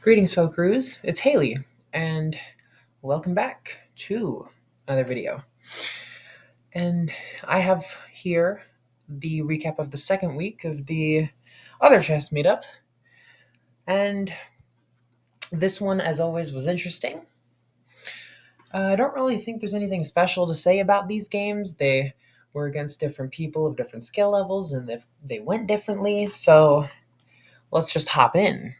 Greetings, folkaroos. It's Haley, and welcome back to another video. And I have here the recap of the second week of the other chess meetup. And this one, as always, was interesting. I don't really think there's anything special to say about these games. They were against different people of different skill levels, and they went differently. So let's just hop in.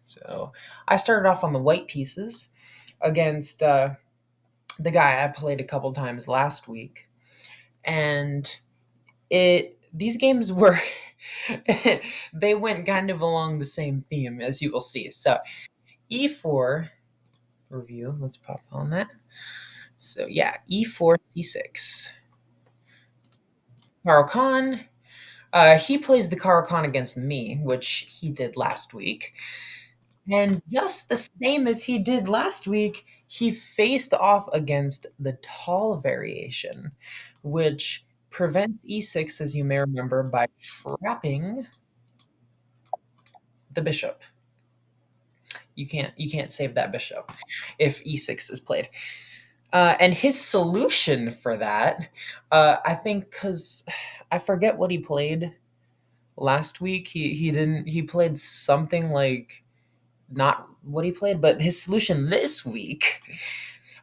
So I started off on the white pieces against the guy I played a couple times last week, and it these games were they went kind of along the same theme as you will see. So e4 review. Let's pop on that. So yeah, e4 c6. Carl Khan. He plays the Carl Khan against me, which he did last week. And just the same as he did last week, he faced off against the tall variation, which prevents e6, as you may remember, by trapping the bishop. You can't save that bishop if e6 is played. And his solution for that, I think, because I forget what he played last week. He played something like not what he played, but his solution this week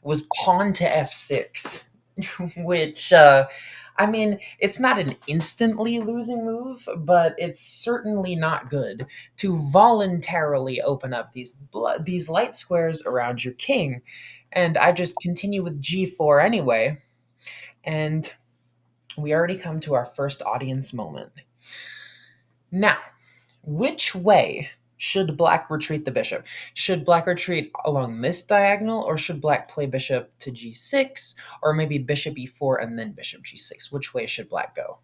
was pawn to f6, which I mean, it's not an instantly losing move, but it's certainly not good to voluntarily open up these light squares around your king. And I just continue with g4 anyway, and we already come to our first audience moment. Now, which way should black retreat the bishop? Should black retreat along this diagonal, or should black play bishop to g6, or maybe bishop e4 and then bishop g6? Which way should black go?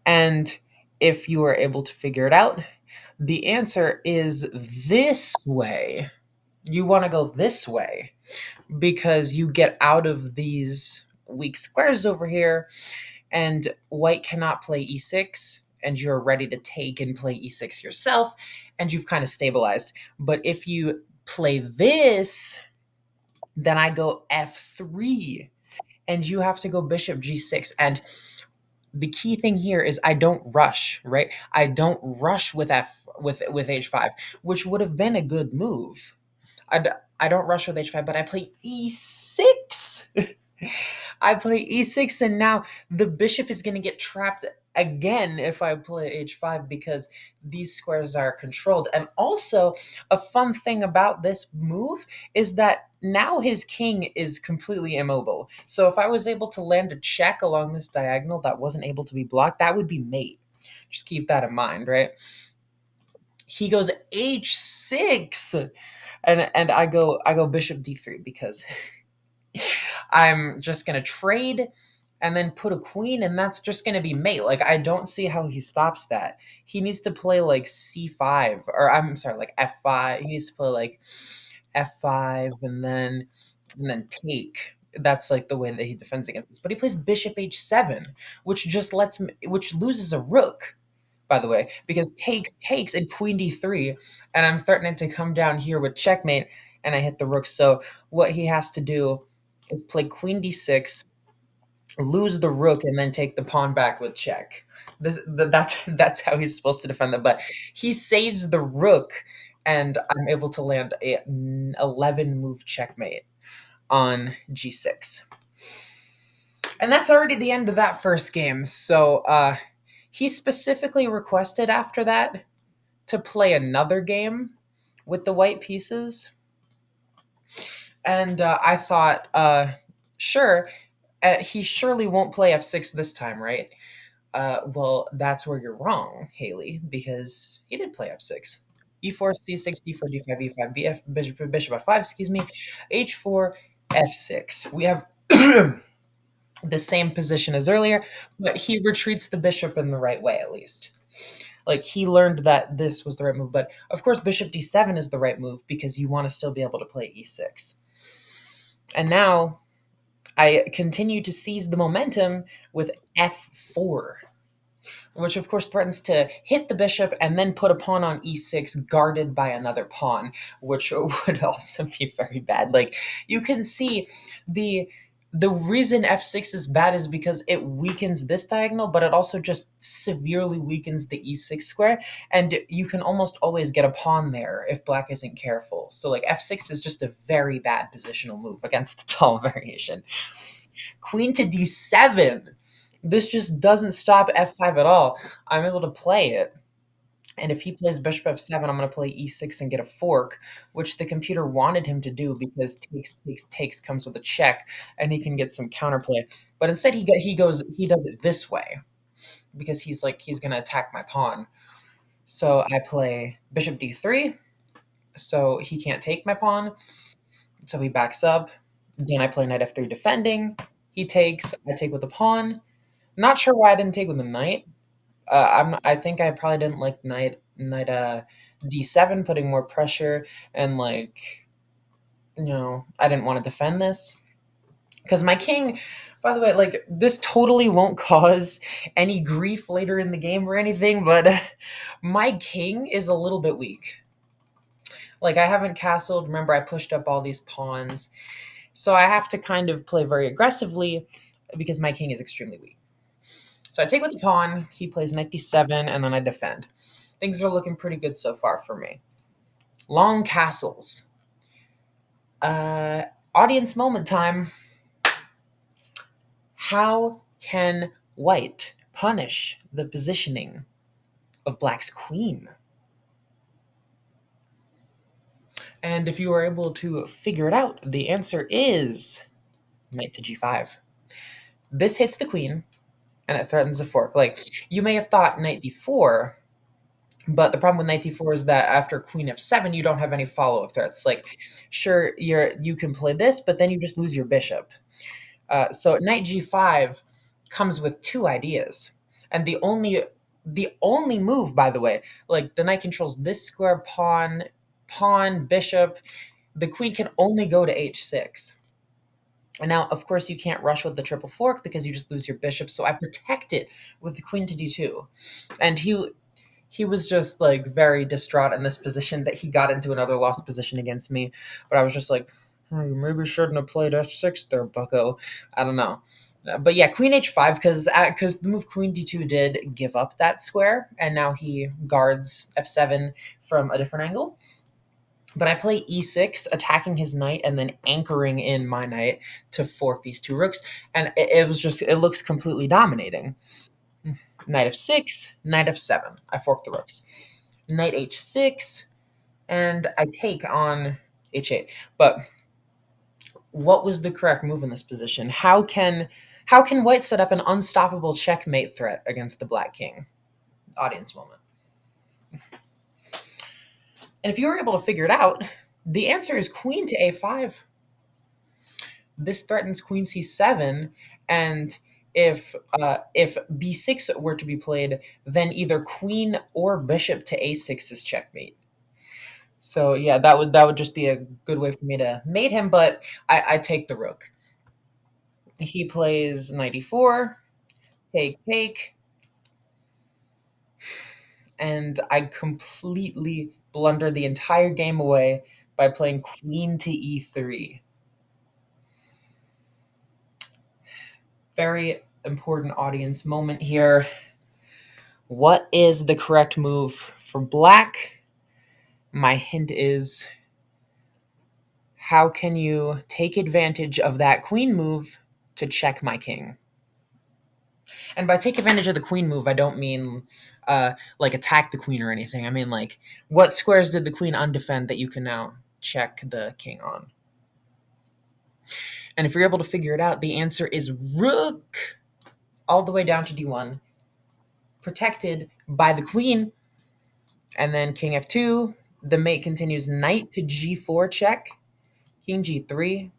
And if you are able to figure it out, the answer is this way. You want to go this way because you get out of these weak squares over here, and white cannot play e6, and you're ready to take and play e6 yourself, and you've kind of stabilized. But if you play this, then I go f3, and you have to go bishop g6. And the key thing here is I don't rush, right? I don't rush with h5, which would have been a good move. I don't rush with h5, but I play e6. I play e6, and now the bishop is going to get trapped again if I play h5 because these squares are controlled. And also, a fun thing about this move is that now his king is completely immobile. So if I was able to land a check along this diagonal that wasn't able to be blocked, that would be mate. Just keep that in mind, right? He goes h6, and I go bishop d3 because I'm just gonna trade and then put a queen, and that's just gonna be mate. Like, I don't see how he stops that. He needs to play like c5, or I'm sorry, like f5. He needs to play like f5 and then take. That's like the way that he defends against this. But he plays bishop h7, which loses a rook, by the way, because takes and queen d3, and I'm threatening to come down here with checkmate, and I hit the rook. So what he has to do is play queen d6, lose the rook, and then take the pawn back with check. That's how he's supposed to defend them. But he saves the rook, and I'm able to land a 11 move checkmate on g6. And that's already the end of that first game. So he specifically requested after that to play another game with the white pieces. And I thought, sure, he surely won't play f6 this time, right? Well, that's where you're wrong, Haley, because he did play f6. e4, c6, d4, d5, e5, bishop f5, excuse me, h4, f6. We have the same position as earlier, but he retreats the bishop in the right way, at least. Like, he learned that this was the right move, but of course bishop d7 is the right move because you want to still be able to play e6. And now I continue to seize the momentum with f4. which of course threatens to hit the bishop and then put a pawn on e6 guarded by another pawn, which would also be very bad. Like, you can see the the reason f6 is bad is because it weakens this diagonal, but it also just severely weakens the e6 square, and you can almost always get a pawn there if black isn't careful. So like f6 is just a very bad positional move against the tall variation. Queen to d7. This just doesn't stop f5 at all. I'm able to play it. And if he plays bishop f7, I'm going to play e6 and get a fork, which the computer wanted him to do because takes comes with a check, and he can get some counterplay. But instead, he does it this way because he's going to attack my pawn. So I play bishop d3, so he can't take my pawn. So he backs up. Then I play knight f3 defending. He takes. I take with the pawn. Not sure why I didn't take with the knight. I think I probably didn't like knight d7, putting more pressure, and like, I didn't want to defend this because my king. By the way, like, this totally won't cause any grief later in the game or anything, but my king is a little bit weak. Like, I haven't castled. Remember, I pushed up all these pawns, so I have to kind of play very aggressively because my king is extremely weak. So I take with the pawn, he plays knight d7, and then I defend. Things are looking pretty good so far for me. Long castles. Uh, Audience moment time. How can white punish the positioning of black's queen? And if you are able to figure it out, the answer is knight to g5. This hits the queen, and it threatens a fork. Like, you may have thought knight d4, but the problem with knight d4 is that after queen f7, you don't have any follow-up threats. Like, sure, you can play this, but then you just lose your bishop. So knight g5 comes with two ideas, and the only move, by the way, like, the knight controls this square, pawn, bishop. The queen can only go to h6. And now, of course, you can't rush with the triple fork because you just lose your bishop. So I protect it with the queen to d2, and he was just like very distraught in this position that he got into another lost position against me. But I was just like, you maybe shouldn't have played f6 there, bucko. I don't know. But yeah, queen h5, because the move queen d2 did give up that square, and now he guards f7 from a different angle. But I play e6, attacking his knight and then anchoring in my knight to fork these two rooks, and it looks completely dominating. Knight f6, knight f7. I fork the rooks. Knight h6, and I take on h8. But what was the correct move in this position? How can white set up an unstoppable checkmate threat against the black king? Audience moment. And if you were able to figure it out, the answer is queen to a5. This threatens queen c7, and if b6 were to be played, then either queen or bishop to a6 is checkmate. So yeah, that would just be a good way for me to mate him, but I take the rook. He plays knight e4, take, and I completely blunder the entire game away by playing queen to e3. Very important audience moment here. What is the correct move for black? My hint is, how can you take advantage of that queen move to check my king? And by take advantage of the queen move, I don't mean like attack the queen or anything. I mean, like, what squares did the queen undefend that you can now check the king on? And if you're able to figure it out, the answer is rook all the way down to d1, protected by the queen, and then king f2. The mate continues knight to g4 check, king g3,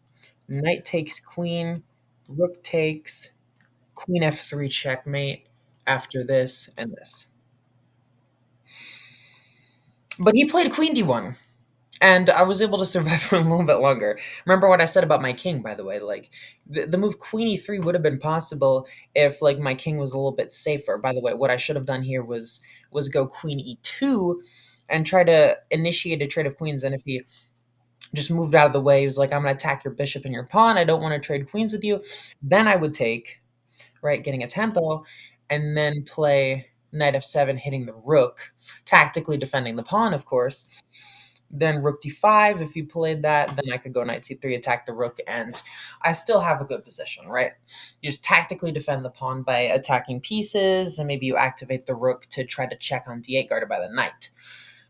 knight takes queen, rook takes, queen f3 checkmate after this and this. But he played queen d1. And I was able to survive for a little bit longer. Remember what I said about my king, by the way? Like the move queen e3 would have been possible if like my king was a little bit safer. By the way, what I should have done here was go queen e2 and try to initiate a trade of queens. And if he just moved out of the way, he was like, "I'm going to attack your bishop and your pawn. I don't want to trade queens with you." Then I would take, right, getting a tempo, and then play knight f7, hitting the rook, tactically defending the pawn, of course. Then rook d5. If you played that, then I could go knight c3, attack the rook, and I still have a good position, right? You just tactically defend the pawn by attacking pieces, and maybe you activate the rook to try to check on d8 guarded by the knight.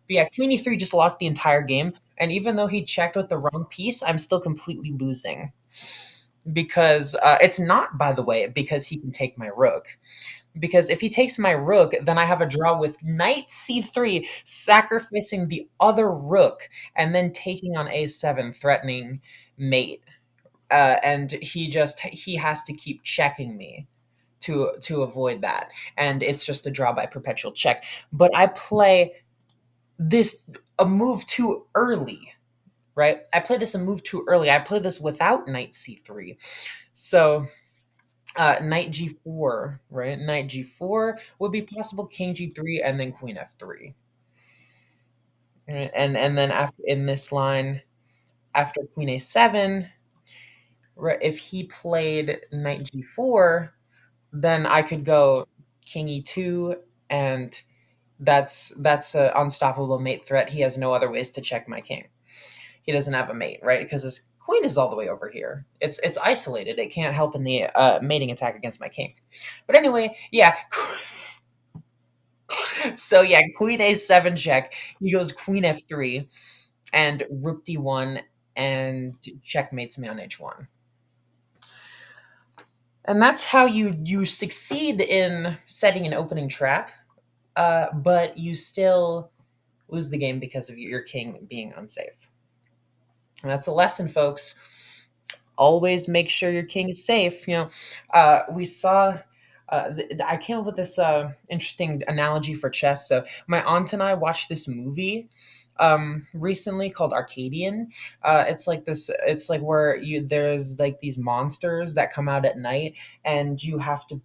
But yeah, queen e3 just lost the entire game, and even though he checked with the wrong piece, I'm still completely losing. Because it's not, by the way, because he can take my rook. Because if he takes my rook, then I have a draw with knight c3, sacrificing the other rook, and then taking on a7, threatening mate. And he has to keep checking me to avoid that, and it's just a draw by perpetual check. But I play this a move too early, right? I play this a move too early. I play this without knight c3, so knight g4, right? Knight g4 would be possible, king g3, and then queen f3. And then after in this line, after queen a7, right? If he played knight g4, then I could go king e2, and that's an unstoppable mate threat. He has no other ways to check my king. He doesn't have a mate, right? Because his queen is all the way over here. It's isolated. It can't help in the mating attack against my king. But anyway, yeah. So yeah, queen a7 check. He goes queen f3 and rook d1 and checkmates me on h1. And that's how you succeed in setting an opening trap, but you still lose the game because of your king being unsafe. And that's a lesson, folks. Always make sure your king is safe. We saw. I came up with this interesting analogy for chess. So my aunt and I watched this movie recently called Arcadian. It's like this. It's like where there's like these monsters that come out at night, and you have to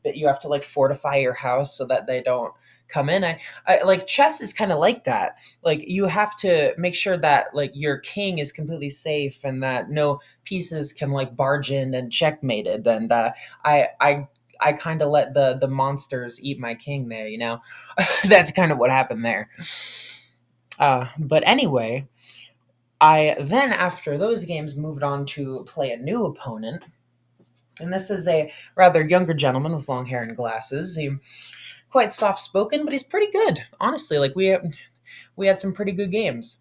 like fortify your house so that they don't come in. I like chess is kind of like that. Like you have to make sure that like your king is completely safe and that no pieces can like barge in and checkmate it. And I kind of let the monsters eat my king there. That's kind of what happened there. But anyway, I then after those games moved on to play a new opponent. And this is a rather younger gentleman with long hair and glasses. He quite soft spoken, but he's pretty good. Honestly, like we had some pretty good games.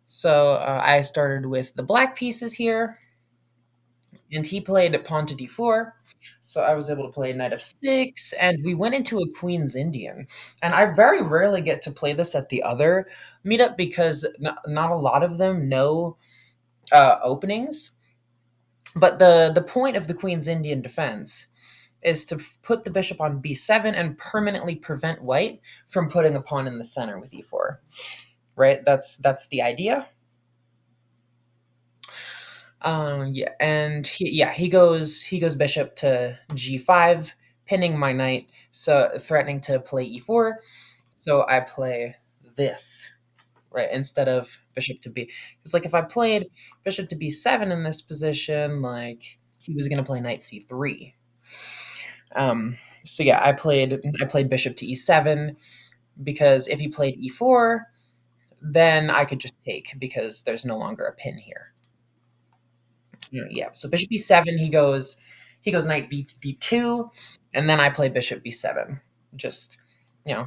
So I started with the black pieces here, and he played pawn to d4. So I was able to play knight f6, and we went into a queen's Indian. And I very rarely get to play this at the other meetup because not a lot of them know openings. But the point of the queen's Indian defense is to put the bishop on b7 and permanently prevent white from putting a pawn in the center with e4. Right? That's the idea. Yeah, and he goes bishop to g5, pinning my knight, so threatening to play e4. So I play this, right, instead of bishop to b. Because like if I played bishop to b7 in this position, like he was gonna play knight c3. So yeah, I played bishop to e7 because if he played e4, then I could just take because there's no longer a pin here. Yeah. So bishop b7, he goes knight b to d2, and then I play bishop b7. Just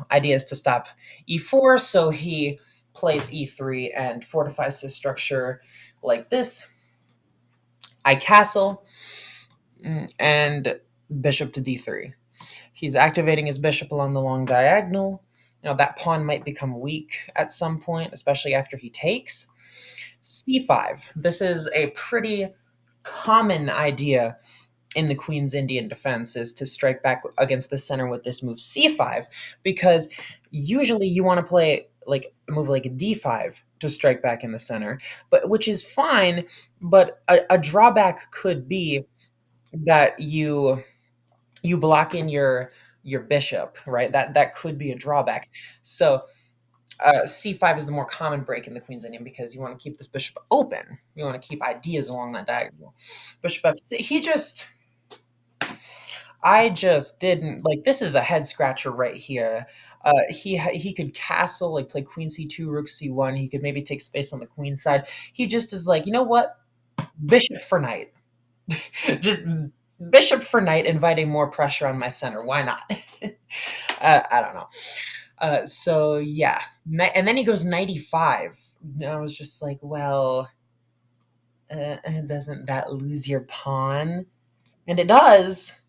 ideas to stop e4. So he plays e3 and fortifies his structure like this. I castle and bishop to d3. He's activating his bishop along the long diagonal. That pawn might become weak at some point, especially after he takes. c5. This is a pretty common idea in the queen's Indian defense, is to strike back against the center with this move c5, because usually you want to play like a move like a d5 to strike back in the center, but which is fine. But a drawback could be that you block in your bishop, right? That could be a drawback. So c5 is the more common break in the Queen's Indian because you want to keep this bishop open. You want to keep ideas along that diagonal. Bishop f6. I just didn't like. This is a head scratcher right here. He could castle, like play queen c2, rook c1. He could maybe take space on the queen side. He just is like, you know what? Bishop for knight. Just bishop for knight, inviting more pressure on my center. Why not? I don't know. So yeah, and then he goes 95. And I was just like, well, doesn't that lose your pawn? And it does,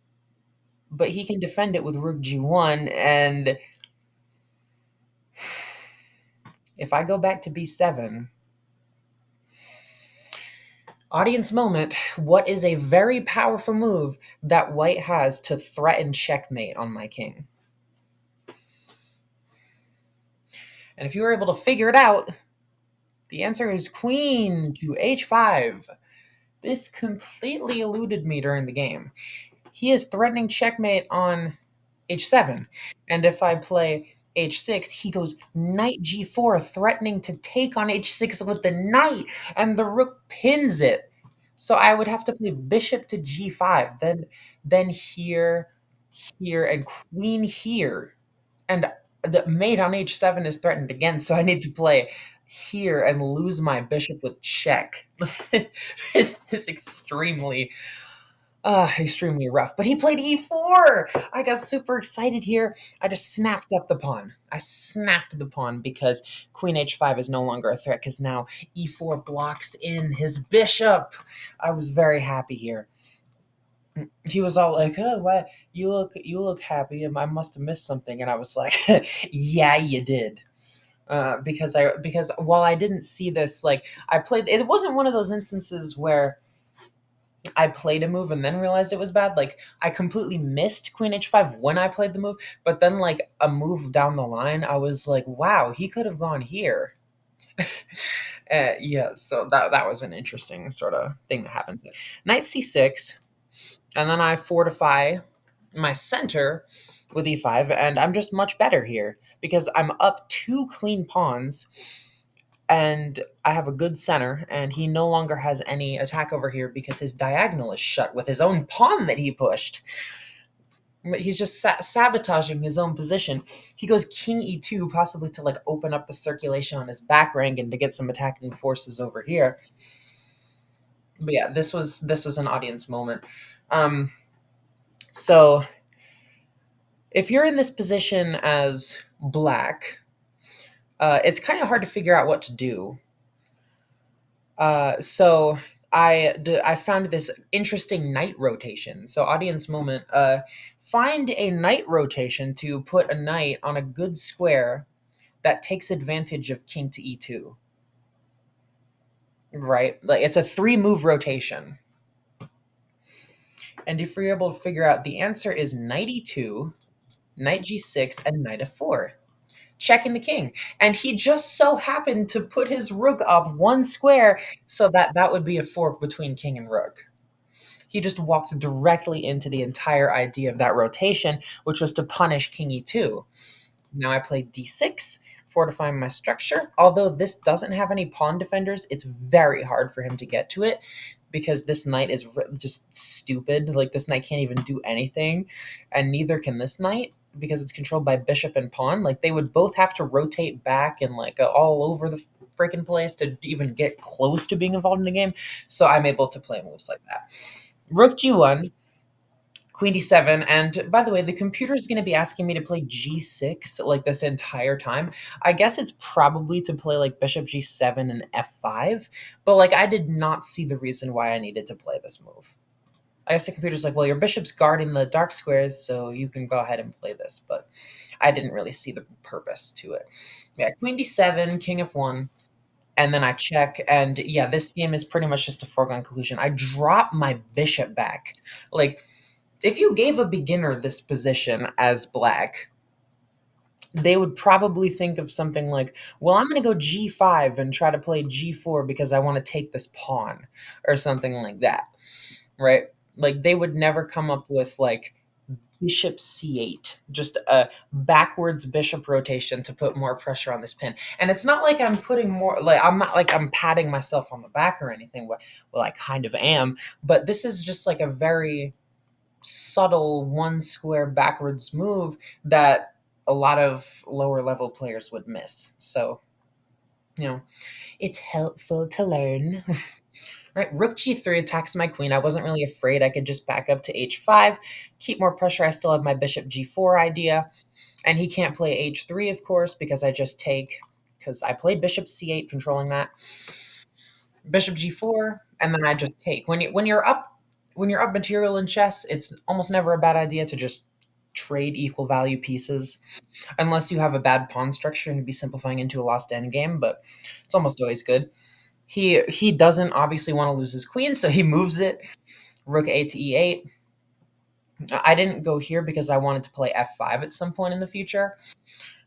but he can defend it with rook g1. And if I go back to b7, audience moment, what is a very powerful move that white has to threaten checkmate on my king? And if you were able to figure it out, the answer is queen to h5. This completely eluded me during the game. He is threatening checkmate on h7. And if I play h6, he goes knight g4, threatening to take on h6 with the knight, and the rook pins it. So I would have to play bishop to g5, then here, here, and queen here. And the mate on h7 is threatened again, so I need to play here and lose my bishop with check. This is extremely rough. But he played e4. I got super excited here. I just snapped up the pawn. I snapped the pawn because queen h5 is no longer a threat because now e4 blocks in his bishop. I was very happy here. He was all like, "Oh, why you look happy? I must have missed something." And I was like, "Yeah, you did." Because while I didn't see this, like I played, it wasn't one of those instances where I played a move and then realized it was bad. Like I completely missed queen h5 when I played the move, but then like a move down the line, I was like, "Wow, he could have gone here." Yeah, so that was an interesting sort of thing that happens. Knight c6, and then I fortify my center with e5, and I'm just much better here because I'm up two clean pawns and I have a good center, and he no longer has any attack over here because his diagonal is shut with his own pawn that he pushed. He's just sabotaging his own position. He goes king e2, possibly to like open up the circulation on his back rank and to get some attacking forces over here. But yeah, this was an audience moment. Um, so if you're in this position as black, it's kind of hard to figure out what to do. So I found this interesting knight rotation. So audience moment, find a knight rotation to put a knight on a good square that takes advantage of king to e2. Right? Like it's a 3-move rotation. And if you're able to figure out, the answer is knight e2, knight g6, and knight f4. Checking the king. And he just so happened to put his rook up one square so that would be a fork between king and rook. He just walked directly into the entire idea of that rotation, which was to punish king e2. Now I play d6, fortifying my structure. Although this doesn't have any pawn defenders, it's very hard for him to get to it because this knight is just stupid. Like, this knight can't even do anything, and neither can this knight because it's controlled by bishop and pawn. Like, they would both have to rotate back and, like, all over the freaking place to even get close to being involved in the game. So I'm able to play moves like that. Rook g1, queen d7, and by the way, the computer is going to be asking me to play g6 like this entire time. I guess it's probably to play like bishop g7 and f5, but like I did not see the reason why I needed to play this move. I guess the computer's like, well, your bishop's guarding the dark squares, so you can go ahead and play this, but I didn't really see the purpose to it. Yeah, queen d7, king f1, and then I check, and yeah, this game is pretty much just a foregone conclusion. I drop my bishop back. Like, if you gave a beginner this position as black, they would probably think of something like, well, I'm going to go g5 and try to play g4 because I want to take this pawn or something like that, right? Like they would never come up with like bishop c8, just a backwards bishop rotation to put more pressure on this pin. And it's not like I'm putting more, like I'm not like I'm patting myself on the back or anything. Well, I kind of am, but this is just like a very subtle one square backwards move that a lot of lower level players would miss. So, you know, it's helpful to learn. Right, rook g3 attacks my queen. I wasn't really afraid. I could just back up to h5, keep more pressure. I still have my bishop g4 idea. And he can't play h3, of course, because I just take, because I played bishop c8, controlling that. Bishop g4, and then I just take. When you're up material in chess, it's almost never a bad idea to just trade equal value pieces, unless you have a bad pawn structure and you'd be simplifying into a lost endgame, but it's almost always good. He doesn't obviously want to lose his queen, so he moves it. Rook a to e8. I didn't go here because I wanted to play f5 at some point in the future.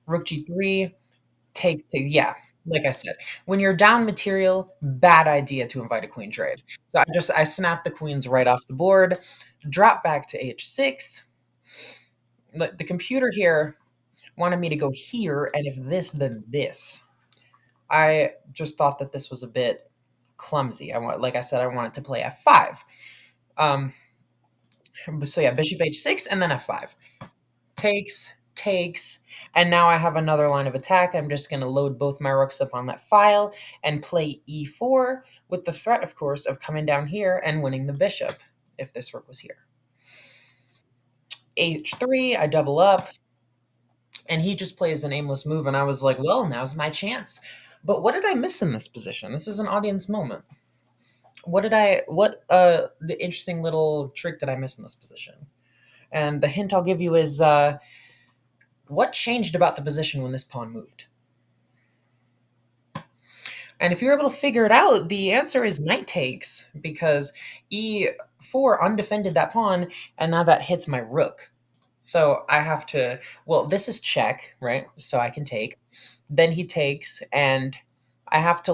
Rook g3 takes to, yeah, like I said, when you're down material, bad idea to invite a queen trade. So I snapped the queens right off the board, drop back to h6. The computer here wanted me to go here, and if this, then this. I just thought that this was a bit clumsy. Like I said, I wanted to play f5. Um, so yeah, bishop h6 and then f5. Takes, and now I have another line of attack. I'm just going to load both my rooks up on that file and play e4 with the threat, of course, of coming down here and winning the bishop if this rook was here. h3, I double up, and he just plays an aimless move, and I was like, well, now's my chance. But what did I miss in this position? This is an audience moment. The interesting little trick did I miss in this position? And the hint I'll give you is, what changed about the position when this pawn moved? And if you're able to figure it out, the answer is knight takes, because e4 undefended that pawn, and now that hits my rook. So I have to, well, this is check, right? So I can take. Then he takes, and I have to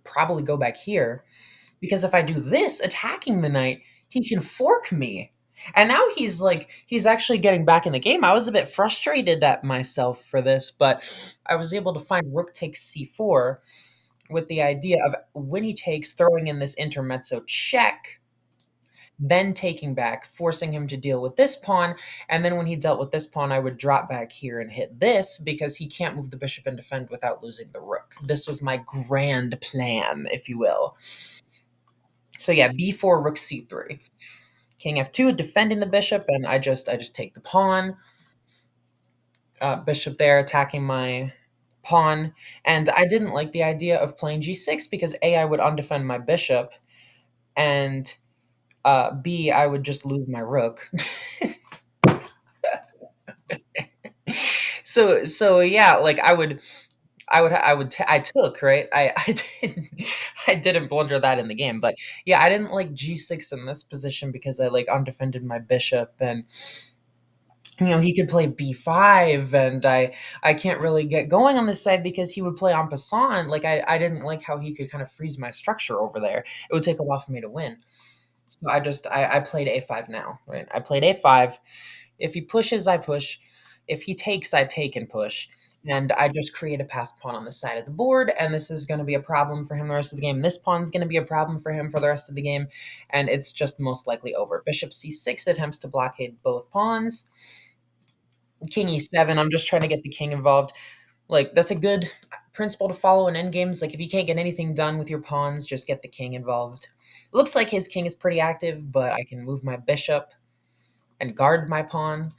probably go back here, because if I do this, attacking the knight, he can fork me. And now he's actually getting back in the game. I was a bit frustrated at myself for this, but I was able to find rook takes c4 with the idea of when he takes, throwing in this intermezzo check, then taking back, forcing him to deal with this pawn. And then when he dealt with this pawn, I would drop back here and hit this, because he can't move the bishop and defend without losing the rook. This was my grand plan, if you will. So yeah, b4, rook c3. King f2, defending the bishop, and I just take the pawn. Bishop there, attacking my pawn. And I didn't like the idea of playing g6, because A, I would undefend my bishop, and B, I would just lose my rook. So yeah, like I took, right? I didn't blunder that in the game, but yeah, I didn't like g6 in this position because I like undefended my bishop, and he could play b5, and I can't really get going on this side because he would play en passant. Like I didn't like how he could kind of freeze my structure over there. It would take a while for me to win. So I played a5 now, right? I played a5. If he pushes, I push. If he takes, I take and push. And I just create a passed pawn on the side of the board, and this is going to be a problem for him the rest of the game. This pawn's going to be a problem for him for the rest of the game, and it's just most likely over. Bishop c6 attempts to blockade both pawns. King e7, I'm just trying to get the king involved. Like, that's a good principle to follow in endgames. Like, if you can't get anything done with your pawns, just get the king involved. It looks like his king is pretty active, but I can move my bishop and guard my pawn.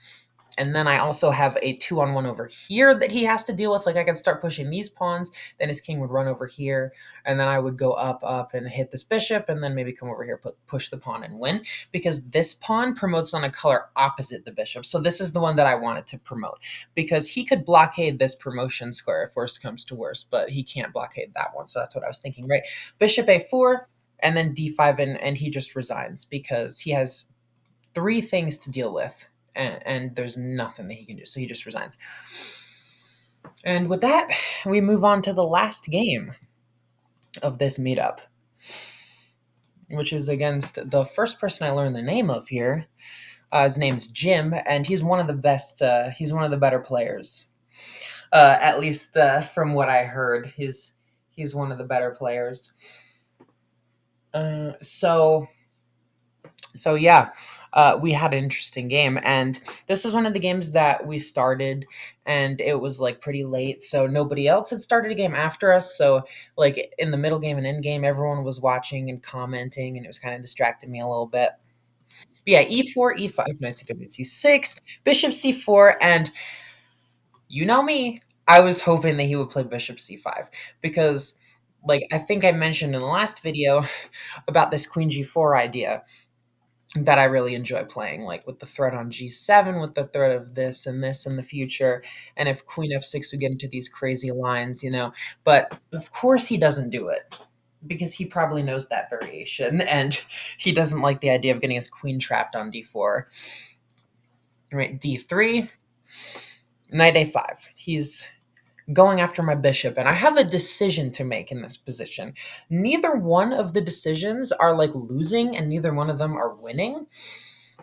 And then I also have a 2-on-1 over here that he has to deal with. Like, I can start pushing these pawns, then his king would run over here, and then I would go up, and hit this bishop, and then maybe come over here, push the pawn and win, because this pawn promotes on a color opposite the bishop. So this is the one that I wanted to promote, because he could blockade this promotion square if worst comes to worst, but he can't blockade that one. So that's what I was thinking, right? Bishop a4, and then d5, and he just resigns, because he has 3 things to deal with. and there's nothing that he can do. So he just resigns. And with that, we move on to the last game of this meetup, which is against the first person I learned the name of here. His name's Jim, and he's one of the best. He's one of the better players, at least from what I heard. He's one of the better players. So yeah, we had an interesting game, and this was one of the games that we started, and it was like pretty late, so nobody else had started a game after us. So like in the middle game and end game, everyone was watching and commenting, and it was kind of distracting me a little bit. But yeah, e4, e5, knight c5, knight c6, bishop c4, and you know me, I was hoping that he would play bishop c5 because, like I think I mentioned in the last video about this queen g4 idea that I really enjoy playing, like with the threat on g7, with the threat of this and this in the future, and if queen f6 would get into these crazy lines. But of course he doesn't do it because he probably knows that variation, and he doesn't like the idea of getting his queen trapped on d4. Right, d3, knight a5. He's going after my bishop, and I have a decision to make in this position. Neither one of the decisions are like losing, and neither one of them are winning.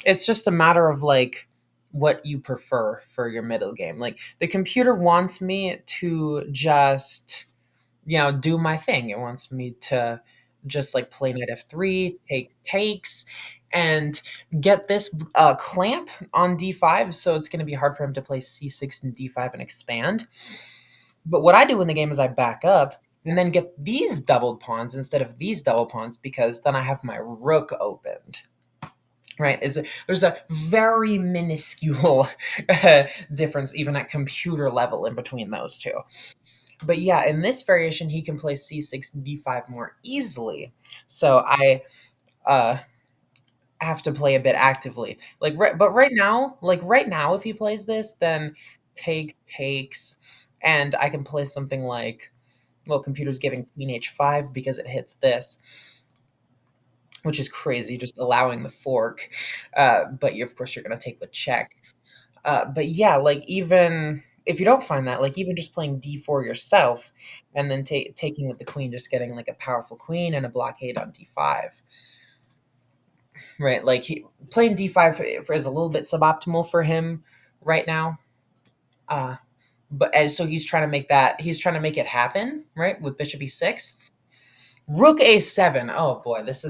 It's just a matter of like what you prefer for your middle game. Like the computer wants me to just do my thing. It wants me to just like play knight f3, takes, and get this clamp on d5. So it's going to be hard for him to play c6 and d5 and expand. But what I do in the game is I back up and then get these doubled pawns instead of these double pawns, because then I have my rook opened. Right? There's a very minuscule difference, even at computer level, in between those two. But yeah, in this variation, he can play c6 and d5 more easily. So I uh, have to play a bit actively. But right now, if he plays this, then takes, and I can play something like, well, computer's giving queen h5 because it hits this, which is crazy, just allowing the fork. But of course, you're going to take the check. But yeah, like even if you don't find that, like even just playing d4 yourself, and then taking with the queen, just getting like a powerful queen and a blockade on d5. Right, like playing d5 is a little bit suboptimal for him right now. Uh, but and so he's trying to make that. He's trying to make it happen, right, with bishop e6. Rook a7. Oh boy, this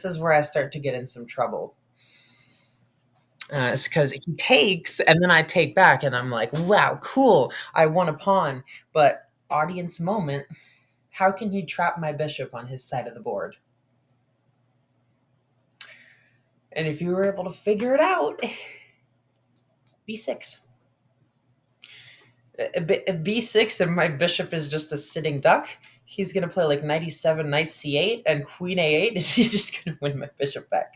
is where I start to get in some trouble. It's because he takes, and then I take back, and I'm like, wow, cool, I won a pawn. But audience moment, how can he trap my bishop on his side of the board? And if you were able to figure it out, b6. B6, and my bishop is just a sitting duck. He's going to play like knight e7, knight c8, and queen a8, and he's just going to win my bishop back.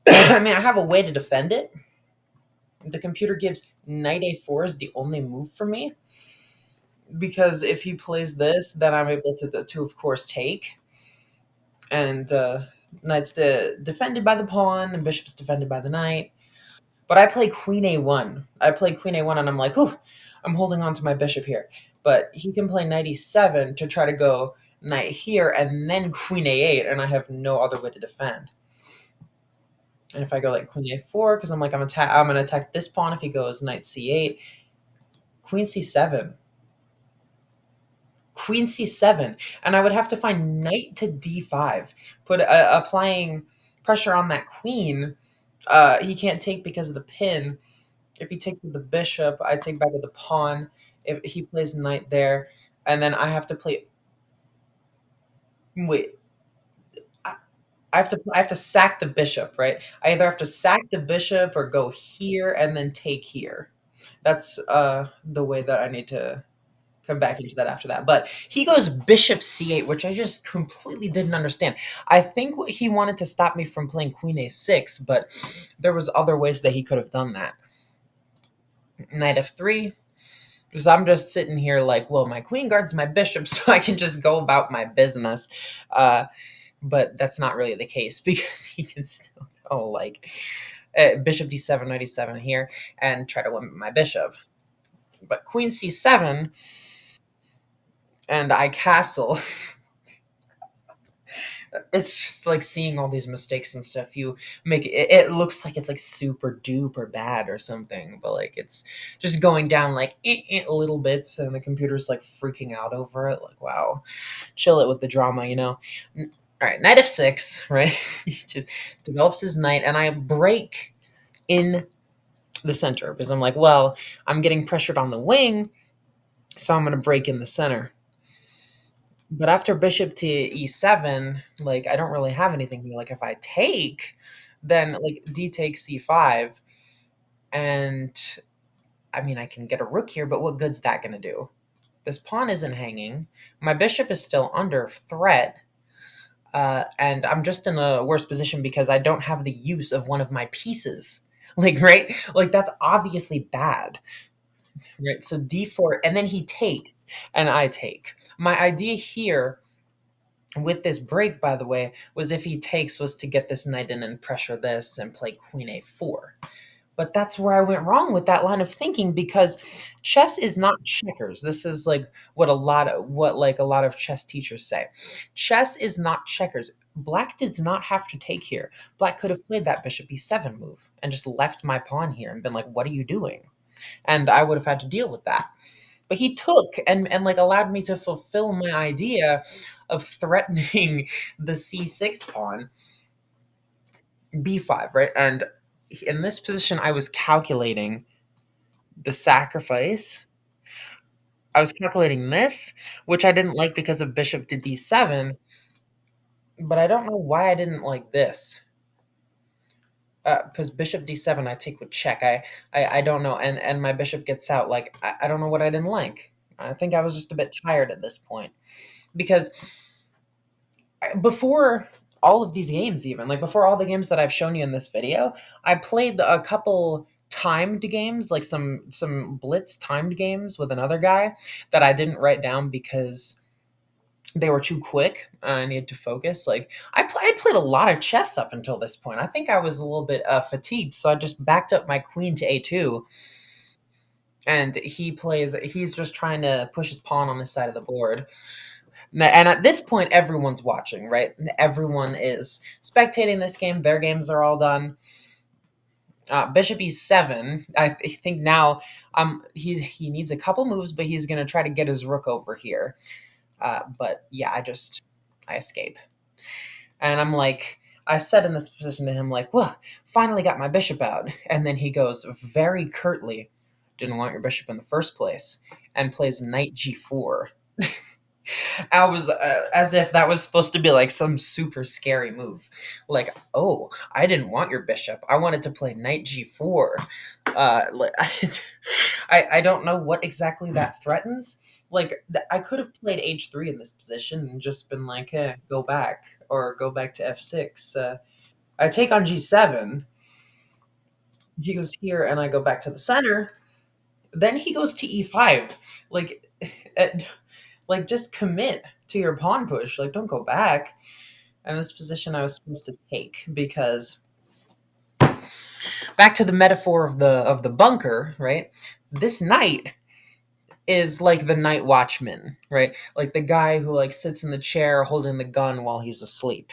I mean, I have a way to defend it. The computer gives knight a4 is the only move for me, because if he plays this, then I'm able to of course take, and knight's defended by the pawn, and bishop's defended by the knight. But I play queen a1. And I'm like, ooh, I'm holding on to my bishop here. But he can play knight e7 to try to go knight here, and then queen a8, and I have no other way to defend. And if I go like queen a4, because I'm like, I'm going to attack this pawn if he goes knight c8, queen c7. Queen c7, and I would have to find knight to d5, applying pressure on that queen. He can't take because of the pin. If he takes with the bishop, I take back with the pawn. If he plays knight there, and then I have to play. Wait, I have to sack the bishop, right? I either have to sack the bishop or go here and then take here. That's the way that I need to come back into that after that. But he goes bishop c8, which I just completely didn't understand. I think he wanted to stop me from playing queen a6, but there was other ways that he could have done that. Knight f3. Because I'm just sitting here like, well, my queen guards my bishop, so I can just go about my business. But that's not really the case, because he can still go like Bishop d7, knight e7 here, and try to win my bishop. But queen c7, and I castle. It's just like seeing all these mistakes and stuff. You make it, it looks like it's like super duper bad or something, but like it's just going down like little bits, and the computer's like freaking out over it. Like, wow, chill it with the drama, you know. All right, knight f6, right? He just develops his knight, and I break in the center because I'm like, well, I'm getting pressured on the wing, so I'm gonna break in the center. But after bishop to e7, like I don't really have anything here. Like if I take, then like d takes c5, and I mean I can get a rook here, but what good's that gonna do? This pawn isn't hanging. My bishop is still under threat, and I'm just in a worse position because I don't have the use of one of my pieces. Like right, like that's obviously bad. Right, so d4, and then he takes, and I take. My idea here with this break, by the way, was if he takes, was to get this knight in and pressure this and play queen a4. But that's where I went wrong with that line of thinking, because chess is not checkers. This is like what a lot of chess teachers say. Chess is not checkers. Black does not have to take here. Black could have played that bishop e7 move and just left my pawn here and been like, what are you doing? And I would have had to deal with that. But he took and like allowed me to fulfill my idea of threatening the c6 pawn, b5, right? And in this position, I was calculating the sacrifice. I was calculating this, which I didn't like because of bishop to d7, but I don't know why I didn't like this. Because bishop d7, I take with check. I don't know, and my bishop gets out. Like I don't know what I didn't like. I think I was just a bit tired at this point because before all of these games, even like before all the games that I've shown you in this video, I played a couple timed games, like some blitz timed games with another guy that I didn't write down because they were too quick. I needed to focus. Like I played a lot of chess up until this point. I think I was a little bit fatigued, so I just backed up my queen to a2, and he's just trying to push his pawn on this side of the board. And at this point, everyone's watching, right? Everyone is spectating this game. Their games are all done. Bishop e7. Think now he needs a couple moves, but he's going to try to get his rook over here. But yeah, I escape. And I'm like, I said in this position to him, like, well, finally got my bishop out. And then he goes very curtly, didn't want your bishop in the first place, and plays knight g4. I was as if that was supposed to be like some super scary move. Like, oh, I didn't want your bishop. I wanted to play knight g4. Like, I don't know what exactly that threatens. Like, I could have played h3 in this position and just been like, go back or go back to f6. I take on g7. He goes here, and I go back to the center. Then he goes to e5. Like, like just commit to your pawn push. Like don't go back. And this position I was supposed to take because back to the metaphor of the bunker, right? This knight is like the night watchman, right? Like the guy who like sits in the chair holding the gun while he's asleep.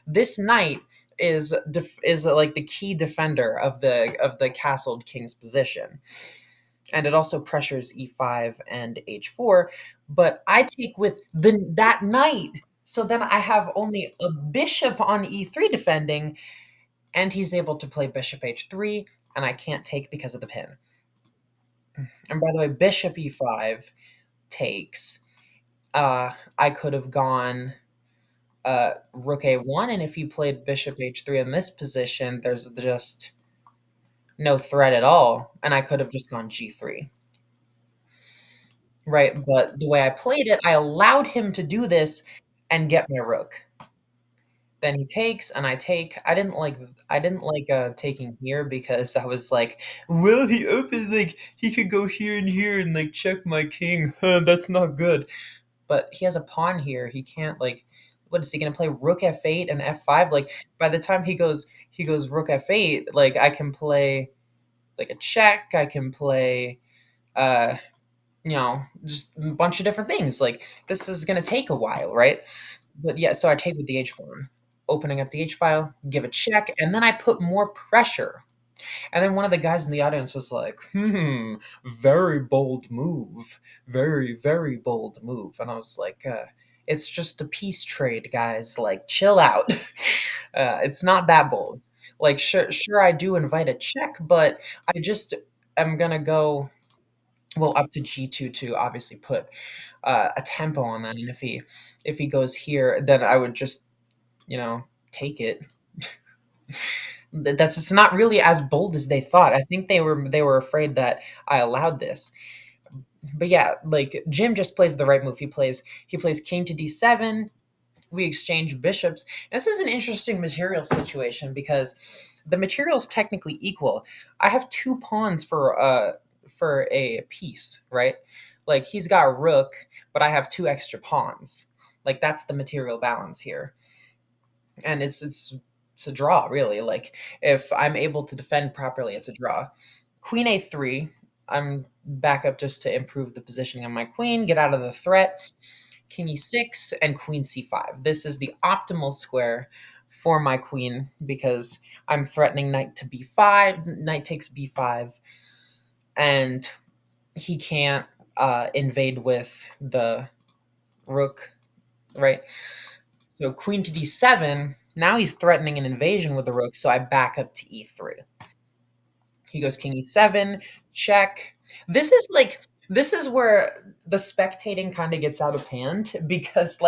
This knight is like the key defender of the castled king's position, and it also pressures e5 and h4. But I take with that knight, so then I have only a bishop on e3 defending, and he's able to play bishop h3, and I can't take because of the pin. And by the way, bishop e5 takes. I could have gone rook a1, and if you played bishop h3 in this position, there's just no threat at all, and I could have just gone g3. Right, but the way I played it, I allowed him to do this and get my rook. Then he takes and I take. I didn't like taking here because I was like, well, he opens like he could go here and like check my king. Huh, that's not good. But he has a pawn here. He can't like what is he gonna play? Rook f8 and f5. Like by the time he goes rook f8, like I can play like a check. I can play uh just a bunch of different things. Like this is gonna take a while, right? But yeah, so I take with the h pawn, opening up the h file, give a check, and then I put more pressure. And then one of the guys in the audience was like, very bold move. Very, very bold move. And I was like, it's just a peace trade, guys. Like, chill out. It's not that bold. Like, sure, I do invite a check, but I just am gonna go well up to g2 to obviously put a tempo on that. And if he goes here, then I would just take it. That's it's not really as bold as they thought. I think they were afraid that I allowed this. But yeah, like Jim just plays the right move. He plays king to d7. We exchange bishops. And this is an interesting material situation because the material is technically equal. I have two pawns for a piece, right? Like he's got rook, but I have two extra pawns. Like that's the material balance here. And it's a draw really. Like if I'm able to defend properly, it's a draw. Queen a3. I'm back up just to improve the positioning of my queen, get out of the threat. King e6 and queen c5. This is the optimal square for my queen because I'm threatening knight to b5. Knight takes b5, and he can't invade with the rook, right? So queen to d7. Now he's threatening an invasion with the rook, so I back up to e3. He goes king e7, check. This is where the spectating kind of gets out of hand because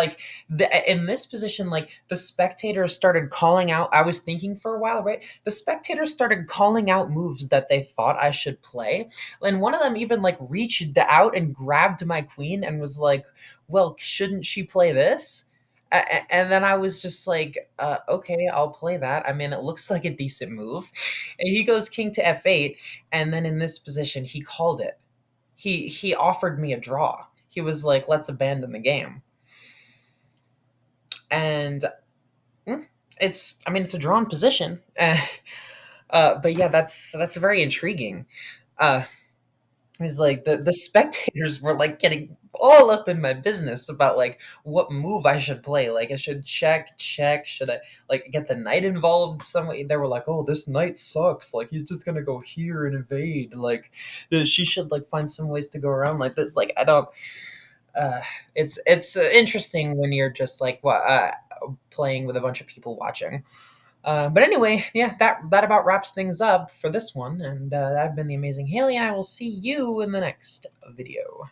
in this position the spectators started calling out. I was thinking for a while, right? The spectators started calling out moves that they thought I should play. And one of them even reached out and grabbed my queen and was like, "Well, shouldn't she play this?" And then I was just like, okay, I'll play that. I mean, it looks like a decent move. And he goes king to f8, and then in this position, he called it. He offered me a draw. He was like, let's abandon the game. And I mean, it's a drawn position. But yeah, that's very intriguing. Uh, it was like the spectators were getting all up in my business about what move I should play. Like I should check. Should I get the knight involved some way? They were like, "Oh, this knight sucks. Like he's just gonna go here and invade. Like she should find some ways to go around like this." Like I don't. Uh, it's interesting when you're just playing with a bunch of people watching. But anyway, yeah, that about wraps things up for this one. And I've been the Amazing Haley, and I will see you in the next video.